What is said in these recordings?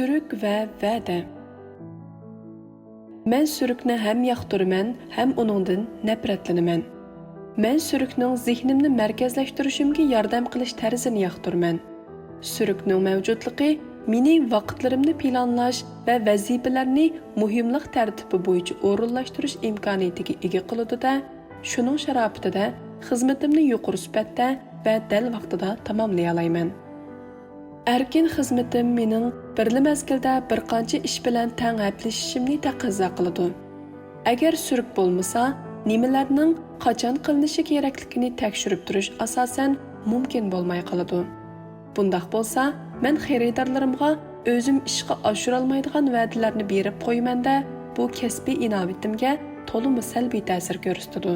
Sürük və vədə. Mən sürükni həm yaxtırıman, həm onundan nəfrətlənimən. Mən sürüknün zihnimni mərkəzləşdirişimə yardım qilish tərzini yaxtırıman. Sürüknün mövcudluğu meni vaqtlarimni planlash və vəzifələrni muhimlik tərtibi bo'yicha o'rinlashtirish imkoniyatiga ega qiladi-da, shuning sharoitida xizmatimni yuqori sifatda və dal vaqtida tamomlay olayman. Erkin xizmatim mening birli mezgilda bir qancha ish bilan teng haplashishimni taqozo qiladi. Agar suruk bo'lmasa, nimalarning qachon qilinishi kerakligini tekshirib turish asosan mumkin bo'lmay qoladi. Bundaq bo'lsa, men xaridorlarimga o'zim ishga oshira olmaydigan va'dalarni berib qo'ymanda, bu kasbiy inovatimga to'liq salbiy ta'sir ko'rsatadi.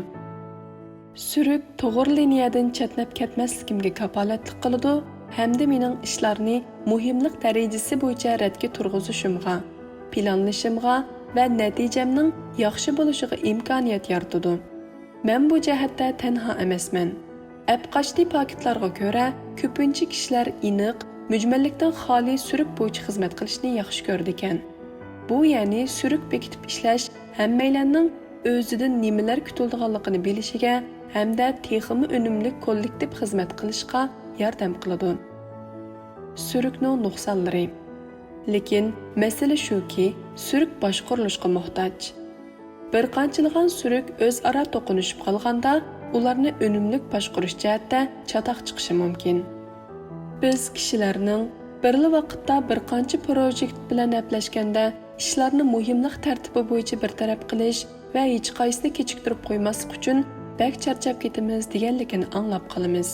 Suruk to'g'ri liniyadan chatnab ketmasligimga kafolatlik qiladi hamda mening ishlarni muhimlik darajasi bo'yicha radga turg'izishimga, planlashimga va natijamning yaxshi bo'lishiga imkoniyat yaratadi. Men bu jihatda tanho emasman. Apqashli paketlarga ko'ra, ko'pincha kishilar aniq, mujmallikdan xoli suruk bo'yicha xizmat qilishni yaxshi ko'rdi ekan. Bu ya'ni suruk bekitib ishlash hammalarning o'zidan nimalar kutilganligini bilishiga hamda texmi unumli kollektiv xizmat qilishga yordam qiladi. Surukning nuqsonlari. Lekin masala shuki, suruk boshqarilishga muhtoj. Bir qanchilgan suruk o'zaro to'qinishib qolganda, ularni unumli boshqarish jihatda chatoq chiqishi mumkin. Biz kishilarning birli vaqtda bir qancha projekt bilan aplashganda, ishlarni muhimlik tartibi bo'yicha bartaraf qilish va hech qaysini kechiktirib qo'ymaslik uchun bak charchab ketamiz deganligini anglab qolamiz.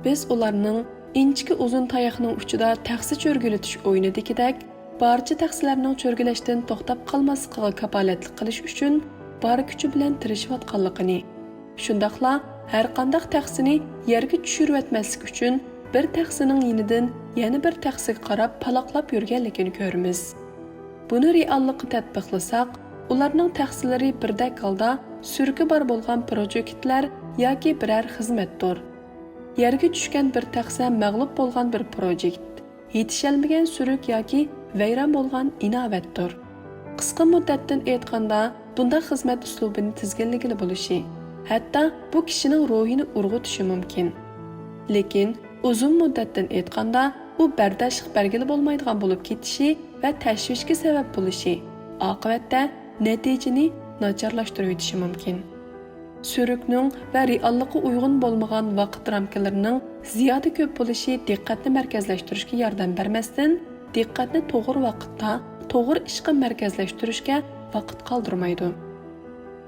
Biz ularning inchki uzun tayoqning uchida taxsi cho'rgilitish o'yinidagidek, barcha taxsilarning cho'rgilashdan to'xtab qolmasligiga kafolatlik qilish uchun bor kuchi bilan tirishayotganligini, shundaqla har qanday taxsini yerga tushirib etmaslik uchun bir taxsining yenidan yana bir taxsiga qarab paloqlab yurganligini ko'ramiz. Buni reallikqa tatbiqlasak, ularning taxsilari birdek holda surki bor bo'lgan proyektlar yoki biror xizmatdir. Yerga tushgan bir taxsa mag'lub bo'lgan bir projekt, yetishalmagan suruk yoki vayron bo'lgan inovatdir. Qisqa muddatdan aytganda, bunda xizmat uslubini tizginligili bo'lishi, hatto bu kishining ruhini urg'utishi mumkin. Lekin uzun muddatdan aytganda, bu bardoshlik bergili bo'lmaydigan bo'lib ketishi va tashvishga sabab bo'lishi, oqibatda natijani nacharlashtirib o'tishi mumkin. Surukning va reallikqa uyg'un bo'lmagan vaqt ramkalarining ziyoda ko'p bo'lishi diqqatni markazlashtirishga yordam bermasdan, diqqatni to'g'ri vaqtda, to'g'ri ishga markazlashtirishga vaqt qoldirmaydi.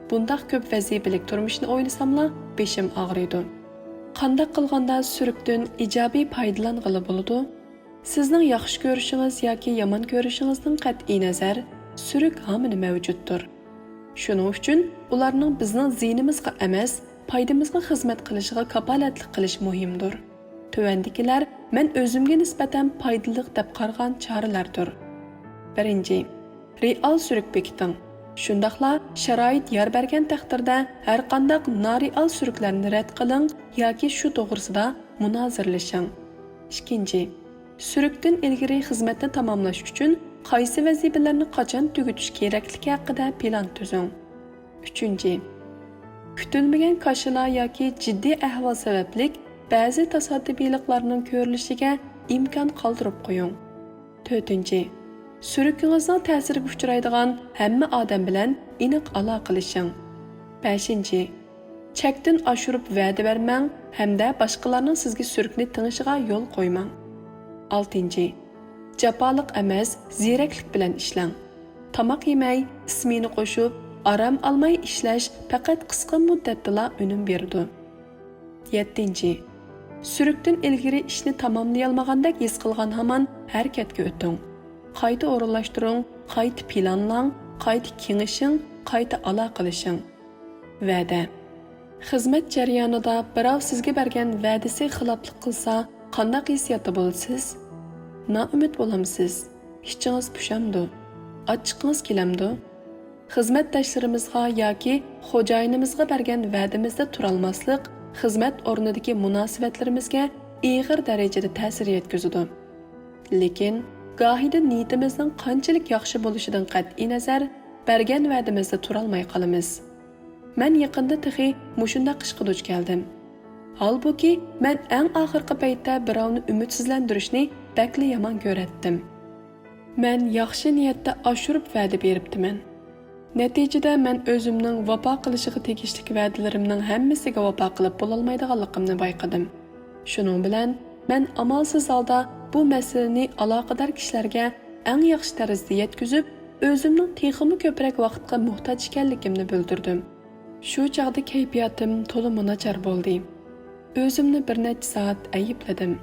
Bundaq ko'p vazifalik turmushni o'ylasamla, beshim og'riydi. Qanday qilganda surukdan ijobiy foydalanғалы bo'ladi? Sizning yaxshi ko'rishingiz yoki yomon ko'rishingizdan qat'iy nazar, suruk hamma mavjuddir. Shuning uchun ularning bizning ziynimizga emas, foydamizga xizmat qilishiga kafolatlik qilish muhimdir. Tovandikilar men o'zimga nisbatan foydali deb qaragan choralardir. 1. Real suruk bekiting. Shundaqla sharoit yor bergan taqdirda har qanday noreal suruklarni rad qiling yoki shu to'g'risida munozirlashing. 2. Surukdan ilgari xizmatni tamomlash uchun qaysi vazifalarni qachon tugutish kerakligi haqida plan tuzing. 3. Kutilmagan kashalar yoki jiddiy ahvol sababli ba'zi tasodifiyliklarning ko'rilishiga imkon qoldirib qo'ying. 4. Surukingizning ta'siriga uchraydigan hamma odam bilan aniq aloqalashing. 5. Chekdan oshirib va'da bermang hamda boshqalarning sizga surukni tinishiga yo'l qo'ymang. 6. Jafoliq emas, ziyraklik bilan ishlang. Tamoq yemay, ismini qo'shib, aram olmay ishlash faqat qisqa muddatda unum berdi. 7. Surukdan ilgari ishni tamomlay olmagandek his qilgan hamon harakatga o'ting. Qayta o'rinlashtiring, qayta planlang, qayta kengishing, qayta aloqalashing. Va'da. Xizmat jarayonida birov sizga bergan va'dasi xiloflik qilsa, qanday hissiyatda bo'lasiz? Naumid bo'lamsiz? Hichingiz pushamdi? Ochiqingiz kelamdi? Xizmatdoshlarimizga yoki xo'jayinimizga bergan va'damizda turolmaslik xizmat o'rnidagi munosabatlarimizga og'ir darajada ta'sir yetkazadi. Lekin gohida niyatimizning qanchalik yaxshi bo'lishidan qat'iy nazar bergan va'damizda turolmay qolamiz. Men yaqinda texi mushunda qishqa duch keldim. Halbuki men eng oxirgi paytda birovni umidsizlantirishni bakli yomon ko'ratdim. Men yaxshi niyatda oshirib va'da beribdiman. Natijada men o'zimning vafo qilishiga tegishli va'dalarimning hammasiga vafo qilib bo'lolmaydiganligimni bayqadim. Shuning bilan men amalsiz holda bu masalani aloqador kishilarga eng yaxshi tarzda yetkazib, o'zimning texmi ko'proq vaqtga muhtoj ekanligimni bildirdim. Shu chaqda kayfiyatim to'liq nachar bo'ldi. O'zimni bir necha soat ayibladim.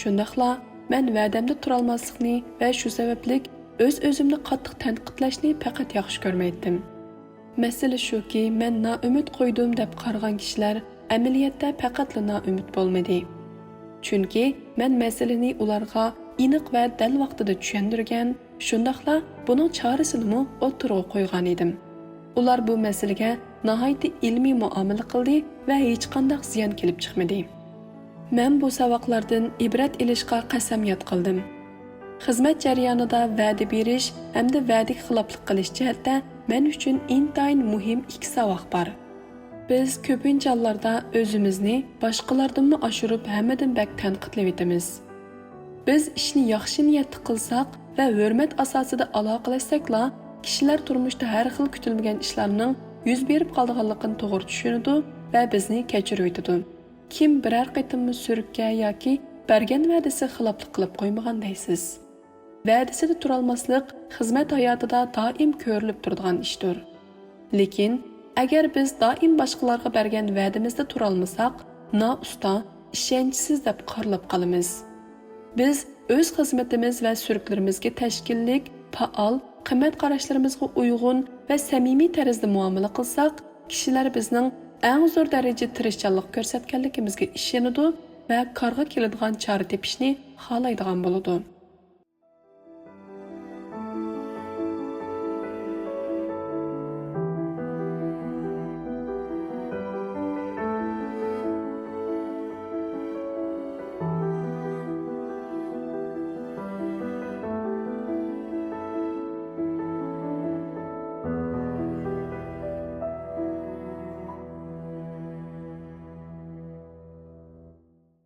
Shundaqla men va'damda turolmaslikni va shu sababli o'zimni qattiq tanqidlashni faqat yaxshi ko'rmaydim. Masala shuki, men noumid qo'ydim deb qaragan kishilar amaliyotda faqatla noumid bo'lmadi. Chunki men masalani ularga aniq va dal vaqtida tushuntirgan, shundaqla buning chorasini o'tirib qo'ygan edim. Ular bu masalaga nihoyatda ilmiy muomala qildi va hech qanday ziyon kelib chiqmadi. Men bu saboqlardan ibrat olishga qasamyod qildim. Xizmat jarayonida va'da berish hamda va'daga xiloflik qilish jihatda men uchun intayin muhim ikki saboq bor. Biz ko'pincha hollarda o'zimizni boshqalardan oshirib hammadan bak tanqidlab etamiz. Biz ishni yaxshi niyatda qilsak va hurmat asosida aloqalashsakla, kishilar turmushda har xil kutilmagan ishlarning yuz berib qolganligini to'g'ri tushunadi va bizni kechirib o'tadi. Kim biror qitimni suribga yoki bergan va'dasi xiloflik qilib qo'ymagan deysiz. Va'dasida turolmaslik xizmat hayotida doim ko'rilib turadigan ishdir. Lekin agar biz doim boshqalarga bergan va'damizda turolmasak, nousta, ishonchsiz deb qaralib qolamiz. Biz o'z xizmatimiz va surklarimizga tashkillik, faol, qimmat qarashlarimizga uyg'un va samimiy tarzda muomala qilsak, kishilar bizning eng zo'r darajada tirishchanlik ko'rsatganligimizga ishonadi va qarg'a keladigan chora tepishni xohlaydigan bo'ladi.